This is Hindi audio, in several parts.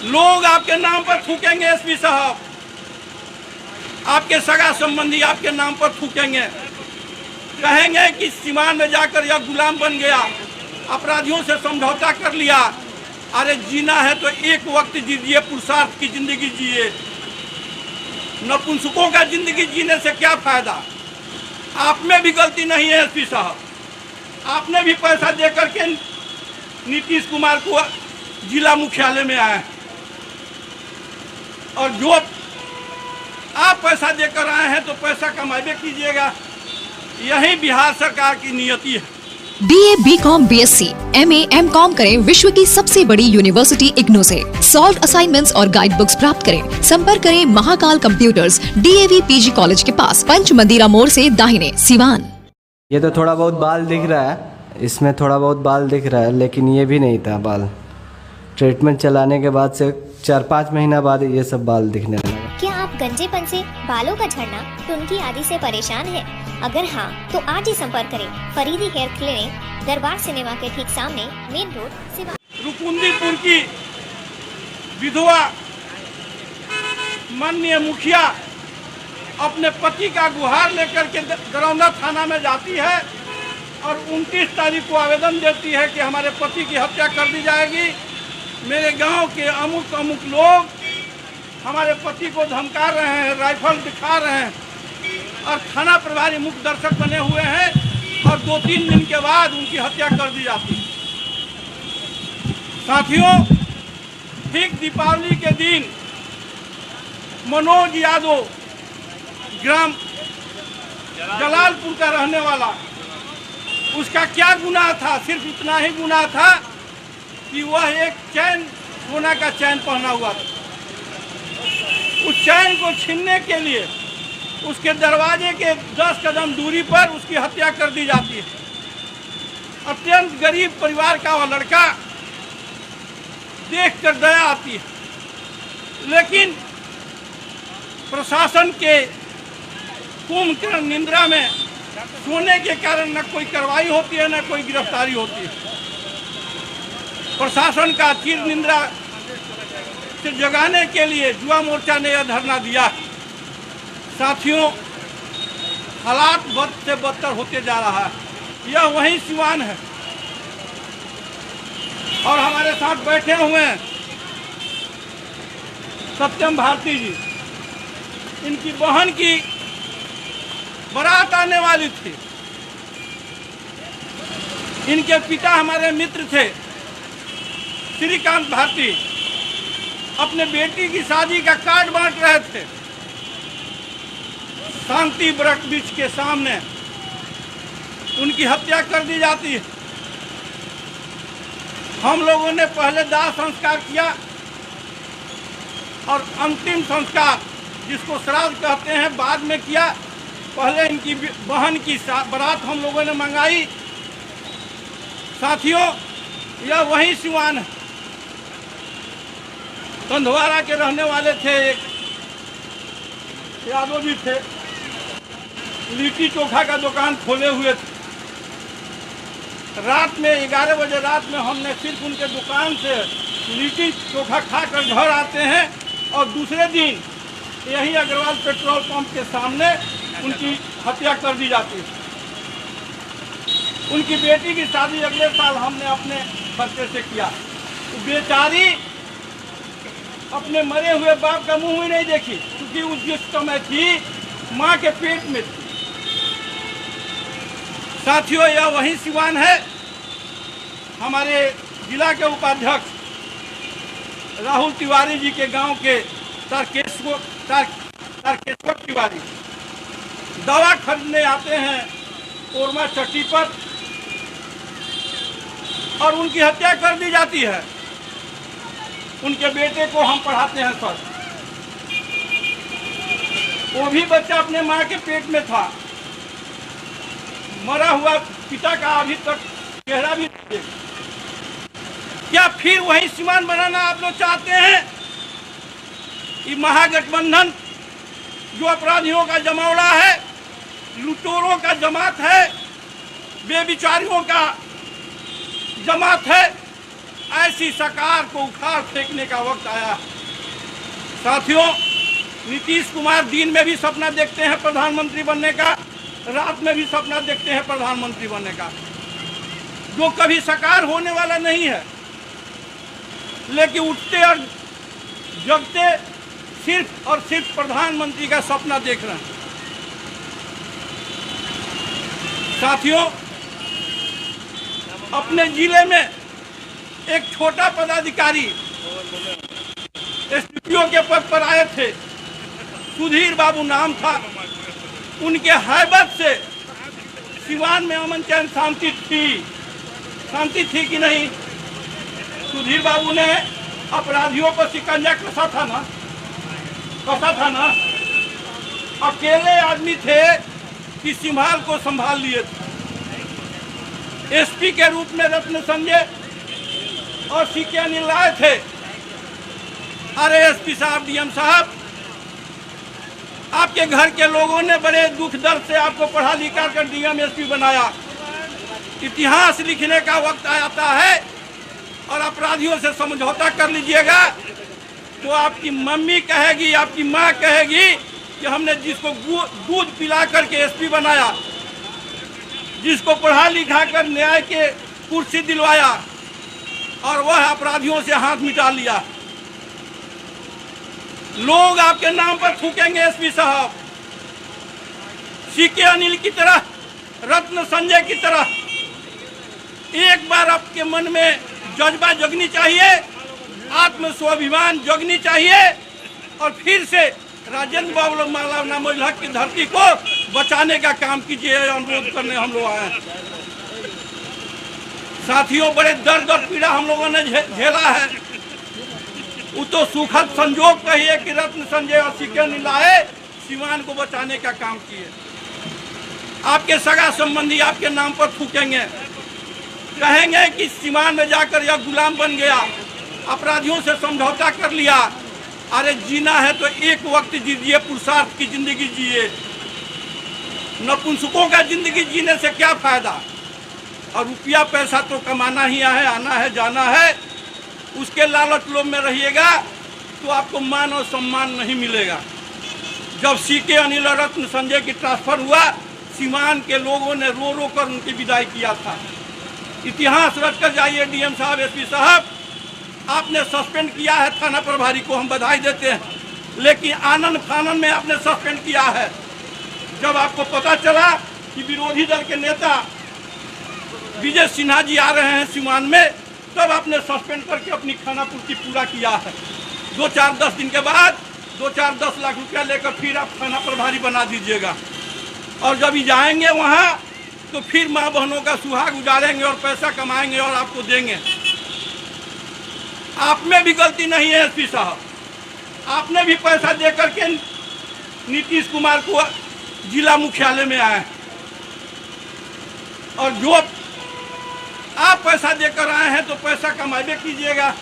लोग आपके नाम पर थूकेंगे। एसपी साहब, आपके सगा संबंधी आपके नाम पर थूकेंगे, कहेंगे कि सीमान में जाकर यह गुलाम बन गया, अपराधियों से समझौता कर लिया। अरे जीना है तो एक वक्त जीजिए, पुरुषार्थ की जिंदगी जिए। नपुंसकों का जिंदगी जीने से क्या फायदा। आप में भी गलती नहीं है एसपी साहब, आपने भी पैसा देकर के नीतीश कुमार को जिला मुख्यालय में आए, और जो आप पैसा देकर आए हैं तो पैसा कमाइबे कीजिएगा। यही बिहार सरकार की नियति है। BA, BCom, BSc, MA, MCom करें विश्व की सबसे बड़ी यूनिवर्सिटी इग्नू से। सॉल्व असाइनमेंट्स और गाइड बुक्स प्राप्त करें। संपर्क करें Mahakal computers, DAV PG college के पास, पंच मंदिरा मोड़ से दाहिने, सिवान। ये तो थोड़ा बहुत बाल दिख रहा है, इसमें थोड़ा बहुत बाल दिख रहा है, लेकिन ये भी नहीं था बाल। ट्रीटमेंट चलाने के बाद से 4-5 महीना बाद ये सब बाल दिखने लगा। क्या आप गंजेपन से, बालों का झड़ना, टुनकी आदि से परेशान हैं? अगर हाँ, तो आज ही संपर्क करें फरीदी हेयर क्लिनिक, दरबार सिनेमा के ठीक सामने, मेन रोड, सिवान। रुकुंदीपुर की विधवा माननीय मुखिया अपने पति का गुहार लेकर के दरौंदा थाना में जाती है और 29 तारीख को आवेदन देती है कि हमारे पति की हत्या कर दी जाएगी। मेरे गांव के अमुक अमुक लोग हमारे पति को धमका रहे हैं, राइफल दिखा रहे हैं, और थाना प्रभारी मुख्य दर्शक बने हुए हैं, और 2-3 दिन के बाद उनकी हत्या कर दी जाती है। साथियों, ठीक दीपावली के दिन मनोज यादव, ग्राम जलालपुर का रहने वाला, उसका क्या गुनाह था? सिर्फ इतना ही गुनाह था कि वह एक चैन, सोना का चैन पहना हुआ था। उस चैन को छीनने के लिए उसके दरवाजे के 10 कदम दूरी पर उसकी हत्या कर दी जाती है। अत्यंत गरीब परिवार का वह लड़का, देखकर दया आती है, लेकिन प्रशासन के कुंभकर्ण निंद्रा में सोने के कारण न कोई कार्रवाई होती है, न कोई गिरफ्तारी होती है। प्रशासन का तीर निंद्रा से जगाने के लिए युवा मोर्चा ने यह धरना दिया। साथियों, हालात बद से बदतर होते जा रहा है। यह वही सिवान है, और हमारे साथ बैठे हुए हैं सत्यम भारती जी। इनकी बहन की बारात आने वाली थी। इनके पिता हमारे मित्र थे, श्रीकांत भारती, अपने बेटी की शादी का कार्ड बांट रहे थे। शांति वृक्ष के सामने उनकी हत्या कर दी जाती है। हम लोगों ने पहले दाह संस्कार किया और अंतिम संस्कार, जिसको श्राद्ध कहते हैं, बाद में किया। पहले इनकी बहन की बारात हम लोगों ने मंगाई। साथियों, यह वही सिवान है। कंधवारा के रहने वाले थे, एक यादव जी थे, लिट्टी चोखा का दुकान खोले हुए थे। रात में 11 बजे रात में हमने सिर्फ उनके दुकान से लिट्टी चोखा खाकर घर आते हैं, और दूसरे दिन यही अग्रवाल पेट्रोल पंप के सामने उनकी हत्या कर दी जाती है। उनकी बेटी की शादी अगले साल हमने अपने खर्चे से किया। तो बेचारी अपने मरे हुए बाप का मुंह ही नहीं देखी, क्योंकि उस जिस समय थी माँ के पेट में थी। साथियों, यह वही सिवान है। हमारे जिला के उपाध्यक्ष राहुल तिवारी जी के गांव के तारकेश्वर तिवारी दवा खरीदने आते हैं कोरमा चट्टी पर, और उनकी हत्या कर दी जाती है। उनके बेटे को हम पढ़ाते हैं सर, वो भी बच्चा अपने माँ के पेट में था। मरा हुआ पिता का अभी तक चेहरा भी नहीं देखा। क्या फिर वही सिवान बनाना आप लोग चाहते हैं? ये महागठबंधन जो अपराधियों का जमावड़ा है, लुटेरों का जमात है, बेविचारियों का जमात है, ऐसी सरकार को उखाड़ फेंकने का वक्त आया। साथियों, नीतीश कुमार दिन में भी सपना देखते हैं प्रधानमंत्री बनने का, रात में भी सपना देखते हैं प्रधानमंत्री बनने का, जो कभी साकार होने वाला नहीं है। लेकिन उठते और जगते सिर्फ और सिर्फ प्रधानमंत्री का सपना देख रहे हैं। साथियों, अपने जिले में एक छोटा पदाधिकारी एसडीपीओ के पद पर आए थे, सुधीर बाबू नाम था। उनके हैबत से सिवान में अमन चैन शांति थी कि नहीं? सुधीर बाबू ने अपराधियों पर शिकंजा कसा था ना। अकेले आदमी थे कि सिंभाल को संभाल लिए थे। एसपी के रूप में रत्न संजय और सीके अनिल लाए थे। अरे एसपी साहब, डीएम साहब, आपके घर के लोगों ने बड़े दुख दर्द से आपको पढ़ा लिखा कर डीएम एसपी बनाया। इतिहास लिखने का वक्त आता है और अपराधियों से समझौता कर लीजिएगा तो आपकी मम्मी कहेगी, आपकी माँ कहेगी कि हमने जिसको दूध पिला करके एसपी बनाया, जिसको पढ़ा लिखा कर न्याय के कुर्सी दिलवाया और वह अपराधियों से हाथ मिटा लिया। लोग आपके नाम पर थूकेंगे एसपी साहब, सीके अनिल की तरह, रत्न संजय की तरह। एक बार आपके मन में जज्बा जगनी चाहिए, आत्म स्वाभिमान जगनी चाहिए और फिर से राजेंद्र बाबू मौलाना मोहल्लक की धरती को बचाने का काम कीजिए। अनुरोध करने हम लोग आए हैं। साथियों, बड़े दर्द और पीड़ा हम लोगों ने झेला है। वो तो सुखद संजोग कहिए कि रत्न संजय और सीके नीलाए सिवान को बचाने का काम किए। आपके सगा संबंधी आपके नाम पर थूकेंगे, कहेंगे कि सिवान में जाकर यह गुलाम बन गया, अपराधियों से समझौता कर लिया। अरे जीना है तो एक वक्त जीजिए, पुरुषार्थ की जिंदगी जिए। नपुंसकों का जिंदगी जीने से क्या फायदा? और रुपया पैसा तो कमाना ही है, आना है, जाना है। उसके लालच लोभ में रहिएगा तो आपको मान और सम्मान नहीं मिलेगा। जब सीके अनिल और रत्न संजय की ट्रांसफर हुआ, सीमान के लोगों ने रो रो कर उनकी विदाई किया था। इतिहास रच कर जाइए। डीएम साहब, एसपी साहब, आपने सस्पेंड किया है थाना प्रभारी को, हम बधाई देते हैं, लेकिन आनंद फानन में आपने सस्पेंड किया है। जब आपको पता चला कि विरोधी दल के नेता विजय सिन्हा जी आ रहे हैं सीमान में, तब आपने सस्पेंड करके अपनी खानापूर्ति पूरा किया है। 2-4-10 दिन के बाद 2-4-10 लाख रुपया लेकर फिर आप थाना प्रभारी बना दीजिएगा। और जब जाएंगे वहाँ तो फिर माँ बहनों का सुहाग उजाड़ेंगे और पैसा कमाएंगे और आपको देंगे। आप में भी गलती नहीं है एसपी साहब, आपने भी पैसा दे करके नीतीश कुमार को जिला मुख्यालय में आए, और जो आप पैसा देकर आए हैं तो पैसा कमाइबे कीजिएगा।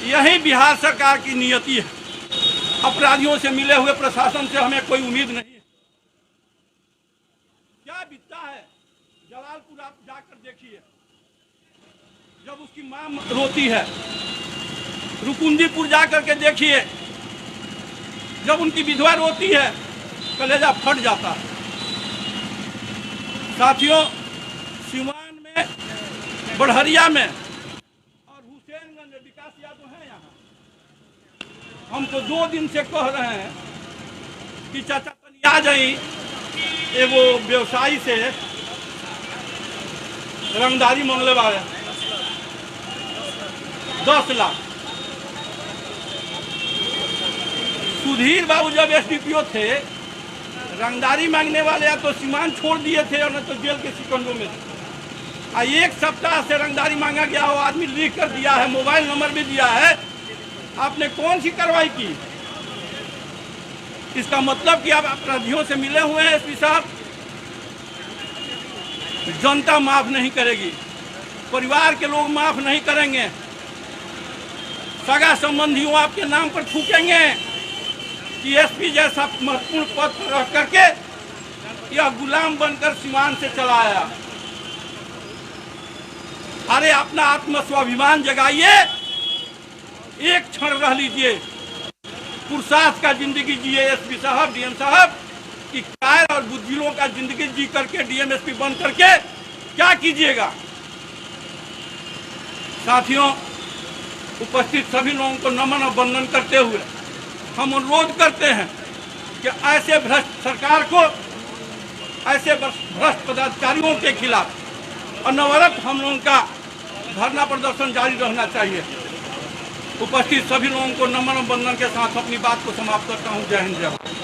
यही बिहार सरकार की नियति है। अपराधियों से मिले हुए प्रशासन से हमें कोई उम्मीद नहीं है। क्या बीतता है जलालपुर, आप जाकर देखिए। जब उसकी मां रोती है, रुकुंदीपुर जाकर के देखिए, जब उनकी विधवा रोती है, कलेजा फट जाता है। साथियों, सीवान में, बढ़हरिया में और हुसैनगंज में विकास यादव है। यहाँ हमको 2 दिन से कह रहे हैं कि चाचा तनी आ जाई, एगो व्यवसायी से रंगदारी मांगले वाले 10 लाख। सुधीर बाबू जब एसडीपीओ थे, रंगदारी मांगने वाले या तो सीमान छोड़ दिए थे और न तो जेल के सिकंदों में थे। 1 सप्ताह से रंगदारी मांगा गया हो, आदमी लिख कर दिया है, मोबाइल नंबर भी दिया है। आपने कौन सी कार्रवाई की? इसका मतलब कि आप अपराधियों से मिले हुए हैं एसपी साहब। जनता माफ नहीं करेगी, परिवार के लोग माफ नहीं करेंगे, सगा संबंधियों आपके नाम पर थूकेंगे कि एसपी जैसा महत्वपूर्ण पद पर रह करके यह गुलाम बनकर सीमान से चला आया। अरे अपना आत्मस्वाभिमान जगाइए, एक क्षण रह लीजिए, पुरुषार्थ का जिंदगी जिए एसपी साहब, डीएम साहब, कि कायर और बुद्धिलों का जिंदगी जी करके डीएमएसपी बन करके क्या कीजिएगा। साथियों, उपस्थित सभी लोगों को नमन और वंदन करते हुए हम अनुरोध करते हैं कि ऐसे भ्रष्ट सरकार को, ऐसे भ्रष्ट पदाधिकारियों के खिलाफ अनवरत हम लोगों का धरना प्रदर्शन जारी रहना चाहिए। उपस्थित सभी लोगों को नमन और वंदन के साथ अपनी बात को समाप्त करता हूँ। जय हिंद, जय भारत।